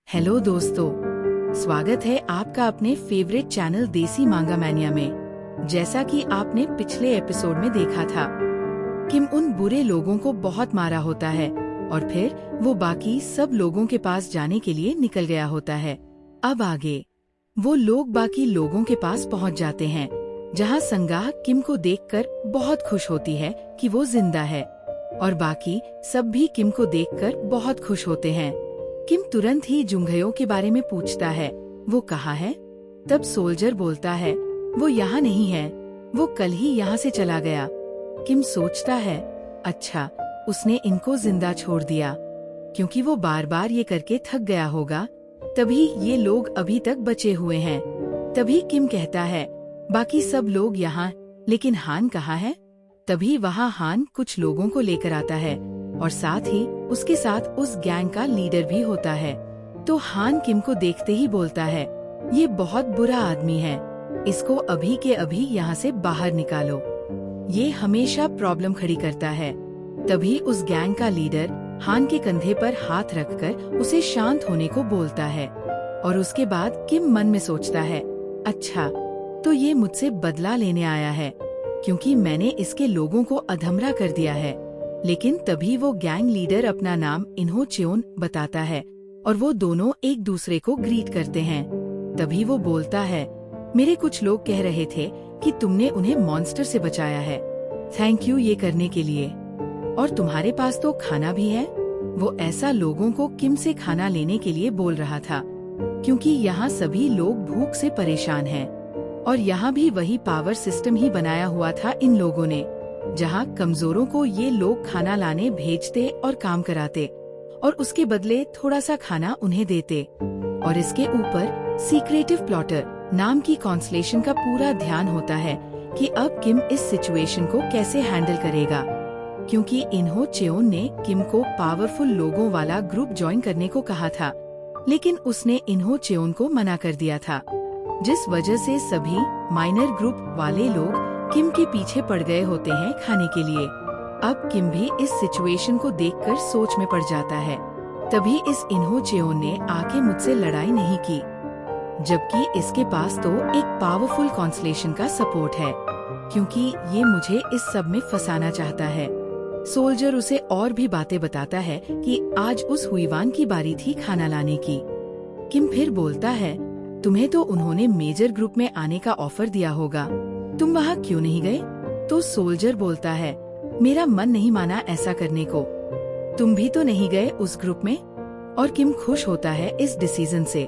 Hello दोस्तों, स्वागत है आपका अपने फेवरेट चैनल देसी मांगा मैनिया में। जैसा कि आपने पिछले एपिसोड में देखा था, किम उन बुरे लोगों को बहुत मारा होता है और फिर वो बाकी सब लोगों के पास जाने के लिए निकल गया होता है। अब आगे वो लोग बाकी लोगों के पास पहुंच जाते हैं, जहां संगाह किम को देखकर बहुत खुश होती है कि वो जिंदा है और बाकी सब भी किम को देखकर बहुत खुश होते हैं। किम तुरंत ही जुंगयो के बारे में पूछता है, वो कहाँ है? तब सोल्जर बोलता है, वो यहाँ नहीं है, वो कल ही यहाँ से चला गया। किम सोचता है, अच्छा, उसने इनको जिंदा छोड़ दिया, क्योंकि वो बार बार ये करके थक गया होगा, तभी ये लोग अभी तक बचे हुए हैं। तभी किम कहता है, बाकी सब लोग यहाँ, लेकिन हान कहाँ है? तभी वहाँ हान कुछ लोगों को लेकर आता है और साथ ही उसके साथ उस गैंग का लीडर भी होता है। तो हान किम को देखते ही बोलता है, ये बहुत बुरा आदमी है, इसको अभी के अभी यहाँ से बाहर निकालो, ये हमेशा प्रॉब्लम खड़ी करता है। तभी उस गैंग का लीडर हान के कंधे पर हाथ रखकर उसे शांत होने को बोलता है और उसके बाद किम मन में सोचता है, अच्छा, तो ये मुझसे बदला लेने आया है, क्योंकि मैंने इसके लोगों को अधमरा कर दिया है। लेकिन तभी वो गैंग लीडर अपना नाम इन्हो चेओन बताता है और वो दोनों एक दूसरे को ग्रीट करते हैं। तभी वो बोलता है, मेरे कुछ लोग कह रहे थे कि तुमने उन्हें मॉन्स्टर से बचाया है, थैंक यू ये करने के लिए, और तुम्हारे पास तो खाना भी है। वो ऐसा लोगों को किम से खाना लेने के लिए बोल रहा था, क्योंकि यहाँ सभी लोग भूख से परेशान हैं और यहाँ भी वही पावर सिस्टम ही बनाया हुआ था इन लोगों ने, जहाँ कमजोरों को ये लोग खाना लाने भेजते और काम कराते और उसके बदले थोड़ा सा खाना उन्हें देते। और इसके ऊपर सीक्रेटिव प्लॉटर नाम की कॉन्स्टलेशन का पूरा ध्यान होता है कि अब किम इस सिचुएशन को कैसे हैंडल करेगा, क्योंकि इन्हो चेओन ने किम को पावरफुल लोगों वाला ग्रुप ज्वाइन करने को कहा था, लेकिन उसने इन्हो चेओन को मना कर दिया था, जिस वजह से सभी माइनर ग्रुप वाले लोग किम के पीछे पड़ गए होते हैं खाने के लिए। अब किम भी इस सिचुएशन को देखकर सोच में पड़ जाता है। तभी इस इन्हो चेओन ने आके मुझसे लड़ाई नहीं की, जबकि इसके पास तो एक पावरफुल कॉन्स्टलेशन का सपोर्ट है, क्योंकि ये मुझे इस सब में फंसाना चाहता है। सोल्जर उसे और भी बातें बताता है कि आज उस हुईवान की बारी थी खाना लाने की। किम फिर बोलता है, तुम्हें तो उन्होंने मेजर ग्रुप में आने का ऑफर दिया होगा, तुम वहाँ क्यों नहीं गए? तो सोल्जर बोलता है, मेरा मन नहीं माना ऐसा करने को, तुम भी तो नहीं गए उस ग्रुप में। और किम खुश होता है इस डिसीजन से।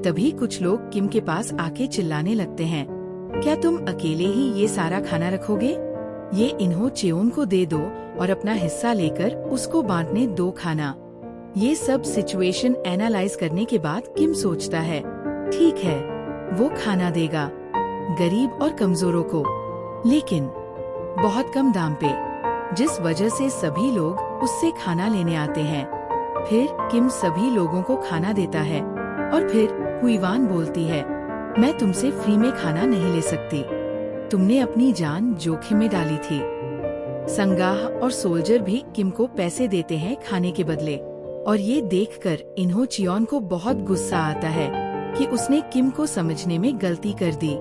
तभी कुछ लोग किम के पास आके चिल्लाने लगते हैं, क्या तुम अकेले ही ये सारा खाना रखोगे? ये इन्हो चेओन को दे दो और अपना हिस्सा लेकर उसको बांटने दो खाना। ये सब सिचुएशन एनालाइज करने के बाद किम सोचता है, ठीक है, वो खाना देगा गरीब और कमजोरों को, लेकिन बहुत कम दाम पे, जिस वजह से सभी लोग उससे खाना लेने आते हैं। फिर किम सभी लोगों को खाना देता है और फिर हुईवान बोलती है, मैं तुमसे फ्री में खाना नहीं ले सकती, तुमने अपनी जान जोखिम में डाली थी। संगाह और सोल्जर भी किम को पैसे देते हैं खाने के बदले, और ये देखकर इन्हो चियोन को बहुत गुस्सा आता है कि उसने किम को समझने में गलती कर दी।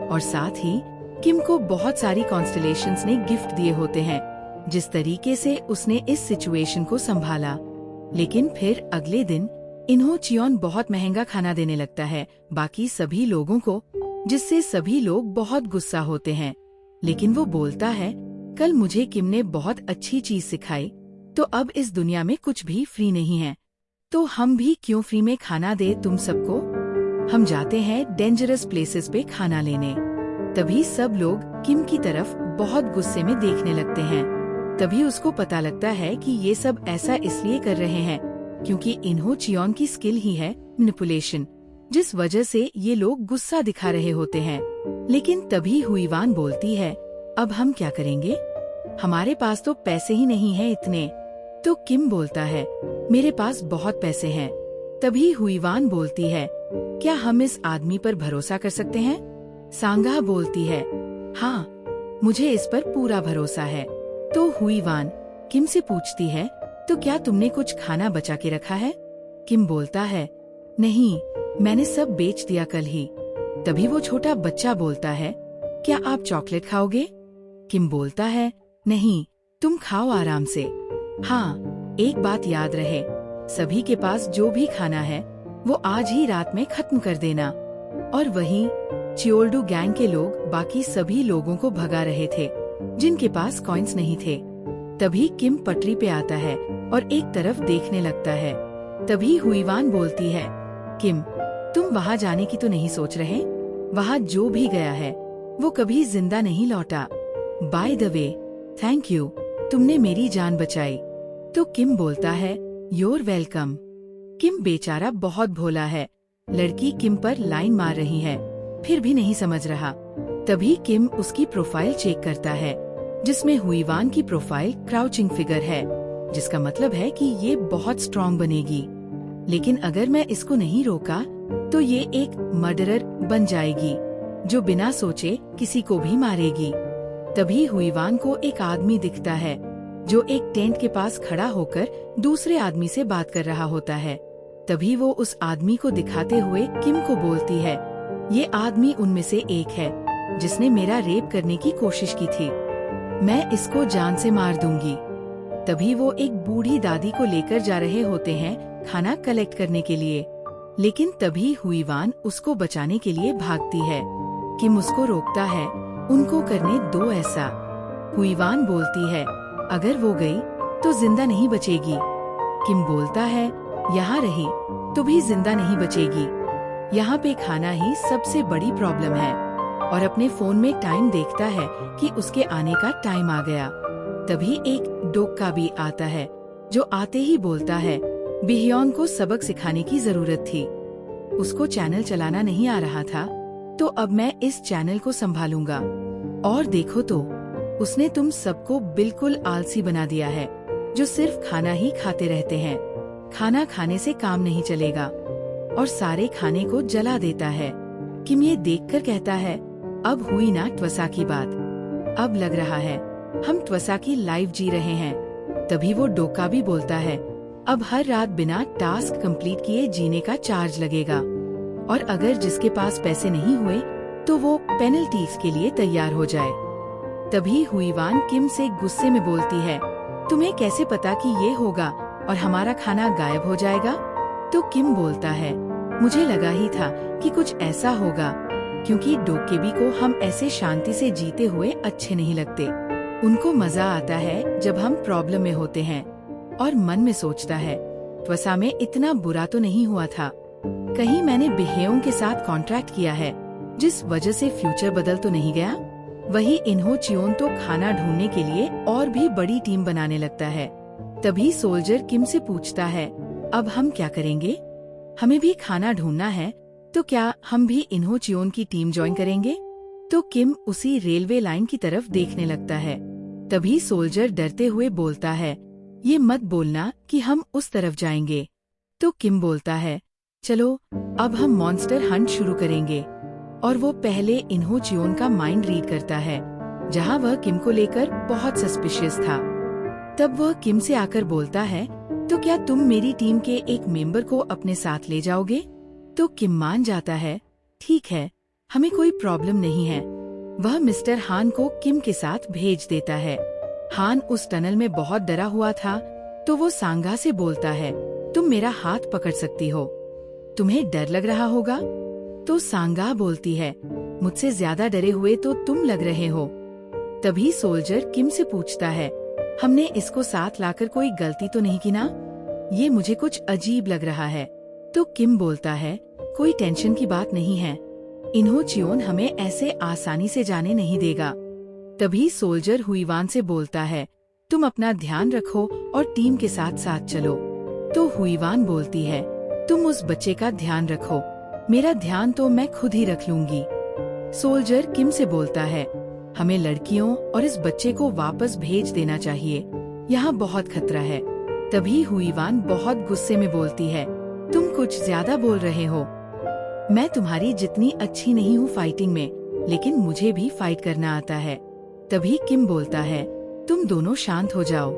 और साथ ही किम को बहुत सारी कॉन्स्टलेशंस ने गिफ्ट दिए होते हैं, जिस तरीके से उसने इस सिचुएशन को संभाला। लेकिन फिर अगले दिन इन्हो चियोन बहुत महंगा खाना देने लगता है बाकी सभी लोगों को, जिससे सभी लोग बहुत गुस्सा होते हैं। लेकिन वो बोलता है, कल मुझे किम ने बहुत अच्छी चीज सिखाई, तो अब इस दुनिया में कुछ भी फ्री नहीं है, तो हम भी क्यों फ्री में खाना दे तुम सबको। हम जाते हैं डेंजरस प्लेसेस पे खाना लेने। तभी सब लोग किम की तरफ बहुत गुस्से में देखने लगते हैं। तभी उसको पता लगता है कि ये सब ऐसा इसलिए कर रहे हैं क्योंकि इन्हो चियोन की स्किल ही है मैनिपुलेशन, जिस वजह से ये लोग गुस्सा दिखा रहे होते हैं। लेकिन तभी हुईवान बोलती है, अब हम क्या करेंगे, हमारे पास तो पैसे ही नहीं है इतने। तो किम बोलता है, मेरे पास बहुत पैसे हैं। तभी हुईवान बोलती है, क्या हम इस आदमी पर भरोसा कर सकते हैं? सांगा बोलती है, हाँ, मुझे इस पर पूरा भरोसा है। तो हुईवान किम से पूछती है, तो क्या तुमने कुछ खाना बचा के रखा है? किम बोलता है, नहीं, मैंने सब बेच दिया कल ही। तभी वो छोटा बच्चा बोलता है, क्या आप चॉकलेट खाओगे? किम बोलता है, नहीं, तुम खाओ आराम से। हाँ, एक बात याद रहे, सभी के पास जो भी खाना है वो आज ही रात में खत्म कर देना। और वहीं चियोल्डू गैंग के लोग बाकी सभी लोगों को भगा रहे थे जिनके पास कॉइन्स नहीं थे। तभी किम पटरी पे आता है और एक तरफ देखने लगता है। तभी हुईवान बोलती है, किम, तुम वहाँ जाने की तो नहीं सोच रहे? वहाँ जो भी गया है वो कभी जिंदा नहीं लौटा। By the way, thank you, तुमने मेरी जान बचाई। तो किम बोलता है, योर वेलकम। किम बेचारा बहुत भोला है। लड़की किम पर लाइन मार रही है, फिर भी नहीं समझ रहा। तभी किम उसकी प्रोफाइल चेक करता है, जिसमें हुईवान की प्रोफाइल क्राउचिंग फिगर है, जिसका मतलब है कि ये बहुत स्ट्रॉन्ग बनेगी। लेकिन अगर मैं इसको नहीं रोका तो ये एक मर्डरर बन जाएगी, जो बिना सोचे किसी को भी मारेगी। तभी हुईवान को एक आदमी दिखता है, जो एक टेंट के पास खड़ा होकर दूसरे आदमी से बात कर रहा होता है। तभी वो उस आदमी को दिखाते हुए किम को बोलती है, ये आदमी उनमें से एक है जिसने मेरा रेप करने की कोशिश की थी। मैं इसको जान से मार दूंगी। तभी वो एक बूढ़ी दादी को लेकर जा रहे होते हैं खाना कलेक्ट करने के लिए। लेकिन तभी हुईवान उसको बचाने के लिए भागती है। किम उसको रोकता है, उनको करने दो ऐसा। हुईवान बोलती है, अगर वो गई तो जिंदा नहीं बचेगी। किम बोलता है, यहाँ रही तो भी जिंदा नहीं बचेगी। यहाँ पे खाना ही सबसे बड़ी प्रॉब्लम है। और अपने फोन में टाइम देखता है कि उसके आने का टाइम आ गया। तभी एक डोक्का भी आता है, जो आते ही बोलता है, बिह्योन को सबक सिखाने की जरूरत थी। उसको चैनल चलाना नहीं आ रहा था, तो अब मैं इस चैनल को संभालूंगा। और देखो तो, उसने तुम सबको बिल्कुल आलसी बना दिया है, जो सिर्फ खाना ही खाते रहते हैं। खाना खाने से काम नहीं चलेगा। और सारे खाने को जला देता है। किम ये देखकर कहता है, अब हुई ना ट्वसा की बात। अब लग रहा है हम ट्वसा की लाइफ जी रहे हैं। तभी वो डोका भी बोलता है, अब हर रात बिना टास्क कंप्लीट किए जीने का चार्ज लगेगा। और अगर जिसके पास पैसे नहीं हुए तो वो पेनल्टीज के लिए तैयार हो जाए। तभी हुईवान किम से गुस्से में बोलती है, तुम्हें कैसे पता कि ये होगा और हमारा खाना गायब हो जाएगा? तो किम बोलता है, मुझे लगा ही था कि कुछ ऐसा होगा, क्योंकि डोकेबी को हम ऐसे शांति से जीते हुए अच्छे नहीं लगते। उनको मजा आता है जब हम प्रॉब्लम में होते हैं। और मन में सोचता है, ट्वसा में इतना बुरा तो नहीं हुआ था। कहीं मैंने बिहेयों के साथ कॉन्ट्रैक्ट किया है, जिस वजह से फ्यूचर बदल तो नहीं गया। वही इन्हो चियोन तो खाना ढूंढने के लिए और भी बड़ी टीम बनाने लगता है। तभी सोल्जर किम से पूछता है, अब हम क्या करेंगे? हमें भी खाना ढूंढना है, तो क्या हम भी इन्हो चियोन की टीम ज्वाइन करेंगे? तो किम उसी रेलवे लाइन की तरफ देखने लगता है। तभी सोल्जर डरते हुए बोलता है, ये मत बोलना कि हम उस तरफ जाएंगे। तो किम बोलता है, चलो अब हम मॉन्स्टर हंट शुरू करेंगे। और वो पहले इन्हो चियोन का माइंड रीड करता है, जहाँ वह किम को लेकर बहुत सस्पिशियस था। तब वह किम से आकर बोलता है, तो क्या तुम मेरी टीम के एक मेंबर को अपने साथ ले जाओगे? तो किम मान जाता है, ठीक है, हमें कोई प्रॉब्लम नहीं है। वह मिस्टर हान को किम के साथ भेज देता है। हान उस टनल में बहुत डरा हुआ था, तो वो सांगा से बोलता है, तुम मेरा हाथ पकड़ सकती हो, तुम्हें डर लग रहा होगा? तो सांगा बोलती है, मुझसे ज्यादा डरे हुए तो तुम लग रहे हो। तभी सोल्जर किम से पूछता है, हमने इसको साथ लाकर कोई गलती तो नहीं की ना? ये मुझे कुछ अजीब लग रहा है। तो किम बोलता है, कोई टेंशन की बात नहीं है, इन्हो चियोन हमें ऐसे आसानी से जाने नहीं देगा। तभी सोल्जर हुईवान से बोलता है, तुम अपना ध्यान रखो और टीम के साथ साथ चलो। तो हुईवान बोलती है, तुम उस बच्चे का ध्यान रखो, मेरा ध्यान तो मैं खुद ही रख लूंगी। सोल्जर किम से बोलता है, हमें लड़कियों और इस बच्चे को वापस भेज देना चाहिए, यहाँ बहुत खतरा है। तभी हुईवान बहुत गुस्से में बोलती है, तुम कुछ ज्यादा बोल रहे हो। मैं तुम्हारी जितनी अच्छी नहीं हूँ फाइटिंग में, लेकिन मुझे भी फाइट करना आता है। तभी किम बोलता है, तुम दोनों शांत हो जाओ।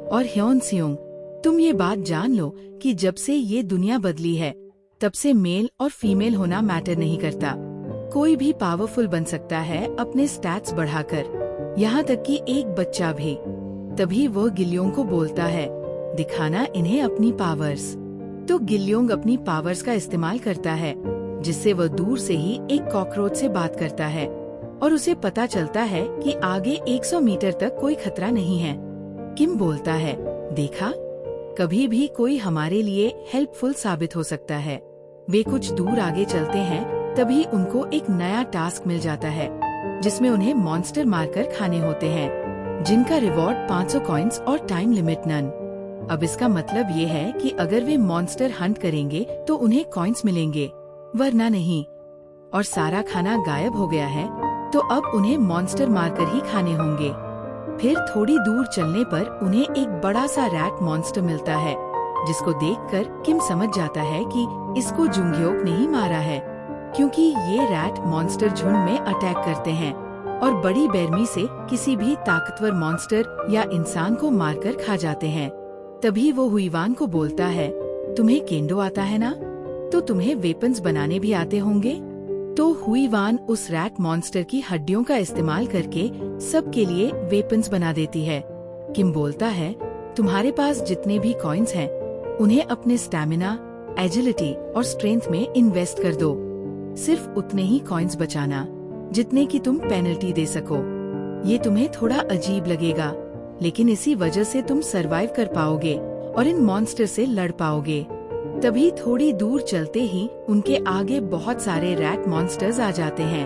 और ह्योन सियोंग, तुम ये बात जान लो कि जब से ये दुनिया बदली है, तब से मेल और फीमेल होना मैटर नहीं करता। कोई भी पावरफुल बन सकता है अपने स्टैट्स बढ़ाकर, यहाँ तक कि एक बच्चा भी। तभी वह गिल्योंग को बोलता है, दिखाना इन्हें अपनी पावर्स। तो गिल्योंग अपनी पावर्स का इस्तेमाल करता है, जिससे वह दूर से ही एक कॉकरोच से बात करता है और उसे पता चलता है कि आगे 100 मीटर तक कोई खतरा नहीं है। किम बोलता है, देखा, कभी भी कोई हमारे लिए हेल्पफुल साबित हो सकता है। वे कुछ दूर आगे चलते हैं, तभी उनको एक नया टास्क मिल जाता है, जिसमें उन्हें मॉन्स्टर मारकर खाने होते हैं, जिनका रिवॉर्ड 500 कॉइन्स और टाइम लिमिट नन। अब इसका मतलब ये है कि अगर वे मॉन्स्टर हंट करेंगे तो उन्हें कॉइन्स मिलेंगे, वरना नहीं। और सारा खाना गायब हो गया है, तो अब उन्हें मॉन्स्टर मारकर ही खाने होंगे। फिर थोड़ी दूर चलने पर उन्हें एक बड़ा सा रैट मॉन्स्टर मिलता है, जिसको देखकर किम समझ जाता है कि इसको जुंगयोक ने ही मारा है, क्योंकि ये रैट मॉन्स्टर झुंड में अटैक करते हैं और बड़ी बेरमी से किसी भी ताकतवर मॉन्स्टर या इंसान को मारकर खा जाते हैं। तभी वो हुईवान को बोलता है, तुम्हें केंडो आता है ना, तो तुम्हें वेपन्स बनाने भी आते होंगे। तो हुईवान उस रैट मॉन्स्टर की हड्डियों का इस्तेमाल करके सबके लिए वेपन्स बना देती है। किम बोलता है, तुम्हारे पास जितने भी कॉइन्स हैं, उन्हें अपने स्टैमिना, एजिलिटी और स्ट्रेंथ में इन्वेस्ट कर दो। सिर्फ उतने ही कॉइन्स बचाना जितने की तुम पेनल्टी दे सको। ये तुम्हें थोड़ा अजीब लगेगा, लेकिन इसी वजह से तुम सरवाइव कर पाओगे और इन मॉन्स्टर से लड़ पाओगे। तभी थोड़ी दूर चलते ही उनके आगे बहुत सारे रैट मॉन्स्टर्स आ जाते हैं।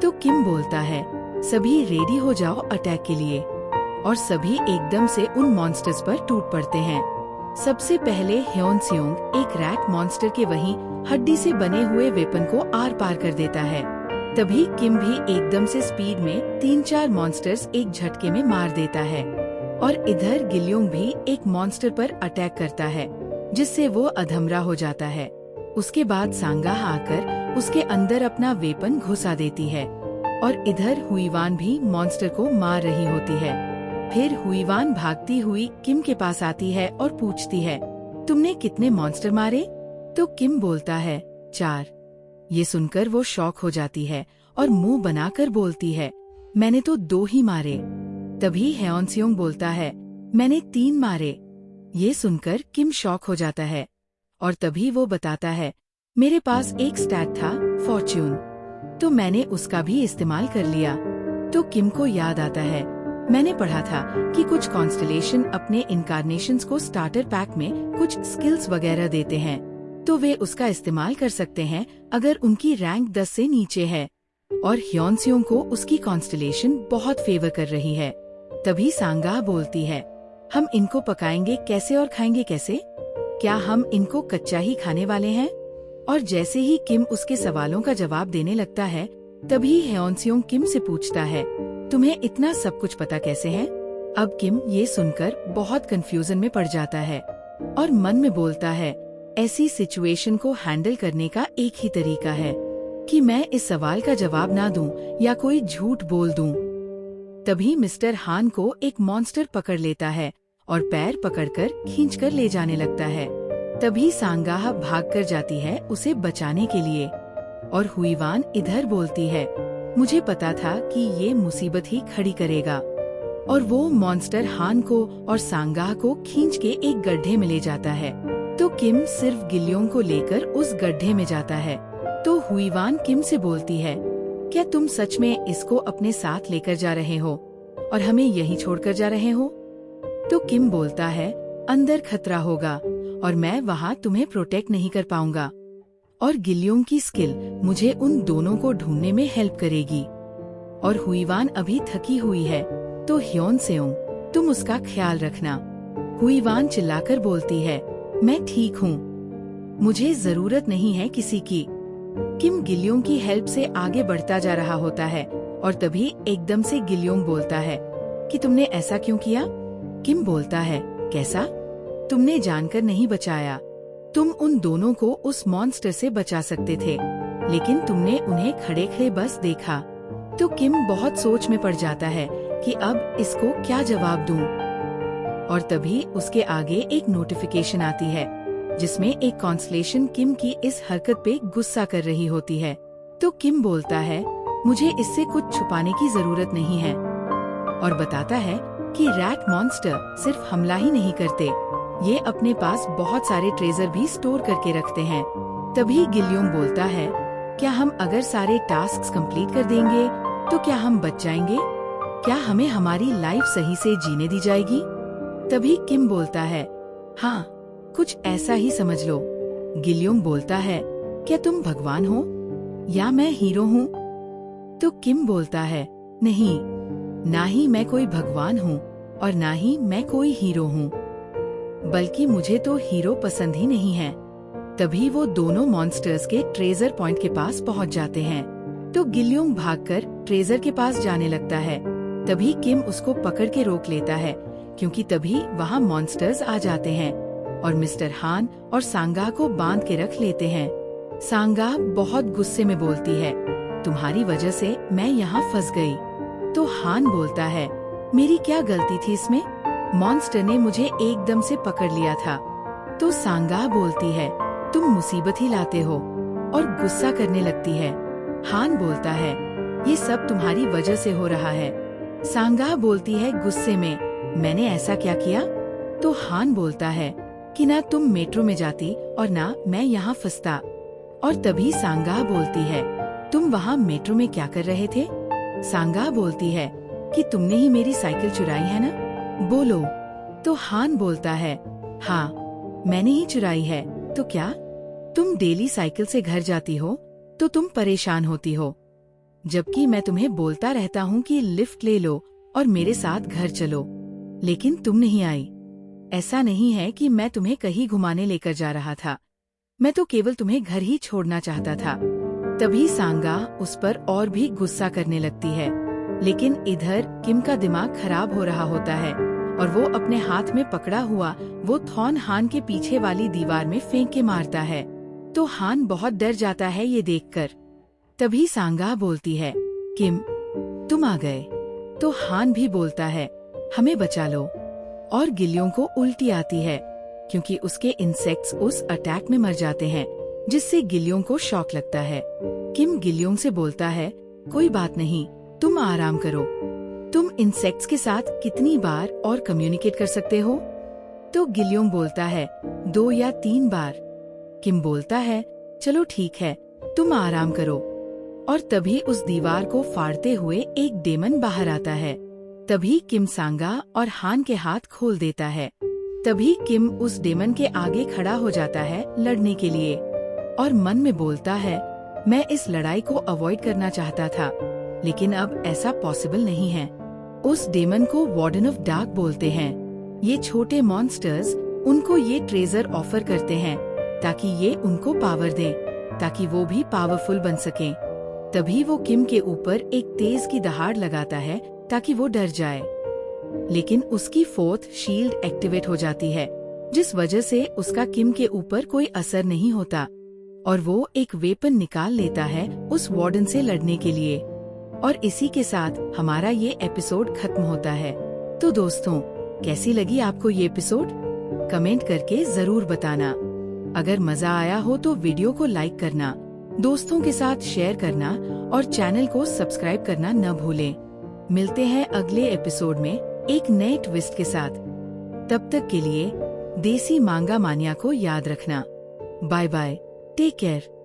तो किम बोलता है, सभी रेडी हो जाओ अटैक के लिए। और सभी एकदम से उन मॉन्स्टर्स पर टूट पड़ते हैं। सबसे पहले ह्योनसेओंग एक रैट मॉन्स्टर के वहीं हड्डी से बने हुए वेपन को आर पार कर देता है। तभी किम भी एकदम से स्पीड में 3-4 मॉन्स्टर्स एक झटके में मार देता है। और इधर गिल्योंग भी एक मॉन्स्टर पर अटैक करता है, जिससे वो अधमरा हो जाता है। उसके बाद सांगाह आकर उसके अंदर अपना वेपन घुसा देती है और इधर हुईवान भी मॉन्स्टर को मार रही होती है। फिर हुईवान भागती हुई किम के पास आती है और पूछती है, तुमने कितने मॉन्स्टर मारे? तो किम बोलता है, 4। ये सुनकर वो शॉक हो जाती है और मुंह बनाकर बोलती है, मैंने तो 2 ही मारे। तभी ह्योनसेओंग बोलता है, मैंने 3 मारे। ये सुनकर किम शॉक हो जाता है और तभी वो बताता है, मेरे पास एक स्टैट था, फॉर्च्यून, तो मैंने उसका भी इस्तेमाल कर लिया। तो किम को याद आता है, मैंने पढ़ा था कि कुछ कॉन्स्टलेशन अपने इनकार्नेशंस को स्टार्टर पैक में कुछ स्किल्स वगैरह देते हैं, तो वे उसका इस्तेमाल कर सकते हैं अगर उनकी रैंक 10 से नीचे है। और ह्योनसेओंग को उसकी कॉन्स्टलेशन बहुत फेवर कर रही है। तभी सांगाह बोलती है, हम इनको पकाएंगे कैसे और खाएंगे कैसे? क्या हम इनको कच्चा ही खाने वाले हैं? और जैसे ही किम उसके सवालों का जवाब देने लगता है, तभी ह्योनसेओंग किम से पूछता है, तुम्हें इतना सब कुछ पता कैसे है? अब किम ये सुनकर बहुत कंफ्यूजन में पड़ जाता है और मन में बोलता है, ऐसी सिचुएशन को हैंडल करने का एक ही तरीका है कि मैं इस सवाल का जवाब ना दूं या कोई झूठ बोल दूं। तभी मिस्टर हान को एक मॉन्स्टर पकड़ लेता है और पैर पकड़कर खींचकर ले जाने लगता है। तभी सांगाह भागकर जाती है उसे बचाने के लिए और हुईवान इधर बोलती है, मुझे पता था कि ये मुसीबत ही खड़ी करेगा। और वो मॉन्स्टर हान को और सांगाह को खींच के एक गड्ढे में ले जाता है। तो किम सिर्फ गिल्योंग को लेकर उस गड्ढे में जाता है। तो हुईवान किम से बोलती है, क्या तुम सच में इसको अपने साथ लेकर जा रहे हो और हमें यहीं छोड़कर जा रहे हो? तो किम बोलता है, अंदर खतरा होगा और मैं वहाँ तुम्हें प्रोटेक्ट नहीं कर पाऊंगा और गिल्योंग की स्किल मुझे उन दोनों को ढूंढने में हेल्प करेगी। और हुईवान अभी थकी हुई है, तो ह्योनसेओंग तुम उसका ख्याल रखना। हुईवान चिल्लाकर बोलती है, मैं ठीक हूँ, मुझे जरूरत नहीं है किसी की। किम गिल्योंग की हेल्प से आगे बढ़ता जा रहा होता है और तभी एकदम से गिल्योंग बोलता है कि तुमने ऐसा क्यों किया? किम बोलता है, कैसा? तुमने जानकर नहीं बचाया। तुम उन दोनों को उस मॉन्स्टर से बचा सकते थे, लेकिन तुमने उन्हें खड़े खड़े बस देखा। तो किम बहुत सोच में पड़ जाता है कि अब इसको क्या जवाब दूं। और तभी उसके आगे एक नोटिफिकेशन आती है जिसमें एक कॉन्सलेशन किम की इस हरकत पे गुस्सा कर रही होती है। तो किम बोलता है, मुझे इससे कुछ छुपाने की जरूरत नहीं है, और बताता है कि रैट मॉन्स्टर सिर्फ हमला ही नहीं करते, ये अपने पास बहुत सारे ट्रेजर भी स्टोर करके रखते हैं। तभी गिल्योंग बोलता है, क्या हम अगर सारे टास्क कंप्लीट कर देंगे तो क्या हम बच जाएंगे? क्या हमें हमारी लाइफ सही से जीने दी जाएगी? तभी किम बोलता है, हाँ, कुछ ऐसा ही समझ लो। गिल्योंग बोलता है, क्या तुम भगवान हो या मैं हीरो हूँ? तो किम बोलता है, नहीं, ना ही मैं कोई भगवान हूँ और ना ही मैं कोई हीरो हूँ, बल्कि मुझे तो हीरो पसंद ही नहीं है। तभी वो दोनों मॉन्स्टर्स के ट्रेजर पॉइंट के पास पहुँच जाते हैं। तो गिल्योंग भागकर ट्रेजर के पास जाने लगता है। तभी किम उसको पकड़ के रोक लेता है, क्योंकि तभी वहाँ मॉन्स्टर्स आ जाते हैं और मिस्टर हान और सांगा को बांध के रख लेते हैं। सांगा बहुत गुस्से में बोलती है, तुम्हारी वजह से मैं यहाँ फंस गई। तो हान बोलता है, मेरी क्या गलती थी इसमें? मॉन्स्टर ने मुझे एकदम से पकड़ लिया था। तो सांगा बोलती है, तुम मुसीबत ही लाते हो, और गुस्सा करने लगती है। हान बोलता है, ये सब तुम्हारी वजह से हो रहा है। सांगा बोलती है गुस्से में, मैंने ऐसा क्या किया? तो हान बोलता है कि ना तुम मेट्रो में जाती और ना मैं यहाँ फंसता। और तभी सांगा बोलती है, तुम वहाँ मेट्रो में क्या कर रहे थे? सांगा बोलती है कि तुमने ही मेरी साइकिल चुराई है ना, बोलो। तो हान बोलता है, हाँ, मैंने ही चुराई है। तो क्या तुम डेली साइकिल से घर जाती हो तो तुम परेशान होती हो, जबकि मैं तुम्हें बोलता रहता हूँ कि लिफ्ट ले लो और मेरे साथ घर चलो, लेकिन तुम नहीं आई। ऐसा नहीं है कि मैं तुम्हें कहीं घुमाने लेकर जा रहा था, मैं तो केवल तुम्हें घर ही छोड़ना चाहता था। तभी सांगा उस पर और भी गुस्सा करने लगती है, लेकिन इधर किम का दिमाग खराब हो रहा होता है और वो अपने हाथ में पकड़ा हुआ वो थॉन हान के पीछे वाली दीवार में फेंक के मारता है। तो हान बहुत डर जाता है ये देखकर। तभी सांगा बोलती है, किम, तुम आ गए। तो हान भी बोलता है, हमें बचा लो। और गिल्योंग को उल्टी आती है, क्योंकि उसके इंसेक्ट्स उस अटैक में मर जाते हैं, जिससे गिल्योंग को शॉक लगता है। किम गिल्योंग से बोलता है, कोई बात नहीं, तुम आराम करो। तुम इंसेक्ट्स के साथ कितनी बार और कम्युनिकेट कर सकते हो? तो गिल्योंग बोलता है, 2 या 3 बार। किम बोलता है, चलो ठीक है, तुम आराम करो। और तभी उस दीवार को फाड़ते हुए एक डेमन बाहर आता है। तभी किम सांगा और हान के हाथ खोल देता है। तभी किम उस डेमन के आगे खड़ा हो जाता है लड़ने के लिए, और मन में बोलता है, मैं इस लड़ाई को अवॉइड करना चाहता था, लेकिन अब ऐसा पॉसिबल नहीं है। उस डेमन को वार्डन ऑफ डार्क बोलते हैं। ये छोटे मॉन्स्टर्स उनको ये ट्रेजर ऑफर करते हैं ताकि ये उनको पावर दें, ताकि वो भी पावरफुल बन सकें। तभी वो किम के ऊपर एक तेज की दहाड़ लगाता है ताकि वो डर जाए, लेकिन उसकी 4th शील्ड एक्टिवेट हो जाती है, जिस वजह से उसका किम के ऊपर कोई असर नहीं होता और वो एक वेपन निकाल लेता है उस वार्डन से लड़ने के लिए। और इसी के साथ हमारा ये एपिसोड खत्म होता है। तो दोस्तों, कैसी लगी आपको ये एपिसोड? कमेंट करके जरूर बताना। अगर मजा आया हो तो वीडियो को लाइक करना, दोस्तों के साथ शेयर करना और चैनल को सब्सक्राइब करना न भूलें। मिलते हैं अगले एपिसोड में एक नए ट्विस्ट के साथ। तब तक के लिए देसी मांगा मानिया को याद रखना। Bye bye, take care.